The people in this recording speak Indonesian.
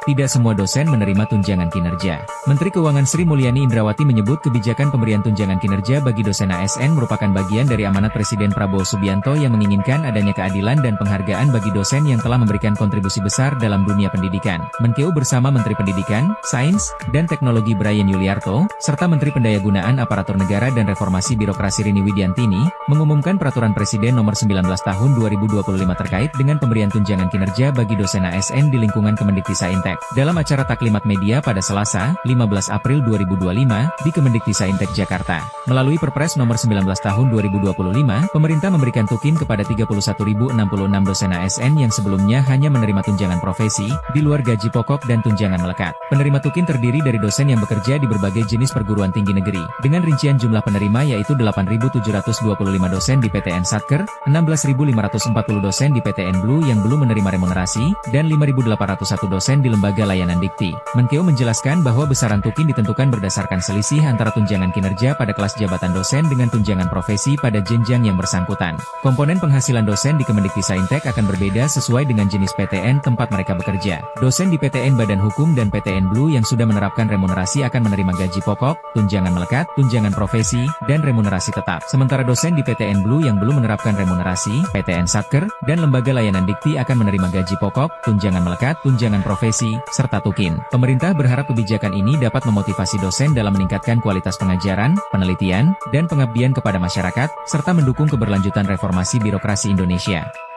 tidak semua dosen menerima tunjangan kinerja. Menteri Keuangan Sri Mulyani Indrawati menyebut kebijakan pemberian tunjangan kinerja bagi dosen ASN merupakan bagian dari amanat Presiden Prabowo Subianto yang menginginkan adanya keadilan dan penghargaan bagi dosen yang telah memberikan kontribusi besar dalam dunia pendidikan. Menkeu bersama Menteri Pendidikan, Sains, dan Teknologi Bryan Yuliarto, serta Menteri Pendayagunaan Aparatur Negara dan Reformasi Birokrasi Rini Widiantini, mengumumkan Peraturan Presiden Nomor 19 Tahun 2025 terkait dengan pemberian tunjangan kinerja bagi dosen ASN di lingkungan Kemendikbudristek. Dalam acara taklimat media pada Selasa, 15 April 2025, di Kemendikbudristek Jakarta. Melalui Perpres Nomor 19 Tahun 2025, pemerintah memberikan tukin kepada 31.066 dosen ASN yang sebelumnya hanya menerima tunjangan profesi, di luar gaji pokok dan tunjangan melekat. Penerima tukin terdiri dari dosen yang bekerja di berbagai jenis perguruan tinggi negeri, dengan rincian jumlah penerima yaitu 8.725 dosen di PTN Satker, 16.540 dosen di PTN Blue yang belum menerima remunerasi, dan 5.801 dosen di Lembaga Layanan Dikti. Menkeu menjelaskan bahwa besaran tukin ditentukan berdasarkan selisih antara tunjangan kinerja pada kelas jabatan dosen dengan tunjangan profesi pada jenjang yang bersangkutan. Komponen penghasilan dosen di Kemendikbudristek akan berbeda sesuai dengan jenis PTN tempat mereka bekerja. Dosen di PTN Badan Hukum dan PTN Blue yang sudah menerapkan remunerasi akan menerima gaji pokok, tunjangan melekat, tunjangan profesi, dan remunerasi tetap. Sementara dosen di PTN Blue yang belum menerapkan remunerasi, PTN Satker, dan Lembaga Layanan Dikti akan menerima gaji pokok, tunjangan melekat, tunjangan profesi, serta tukin. Pemerintah berharap kebijakan ini dapat memotivasi dosen dalam meningkatkan kualitas pengajaran, penelitian, dan pengabdian kepada masyarakat, serta mendukung keberlanjutan reformasi birokrasi Indonesia.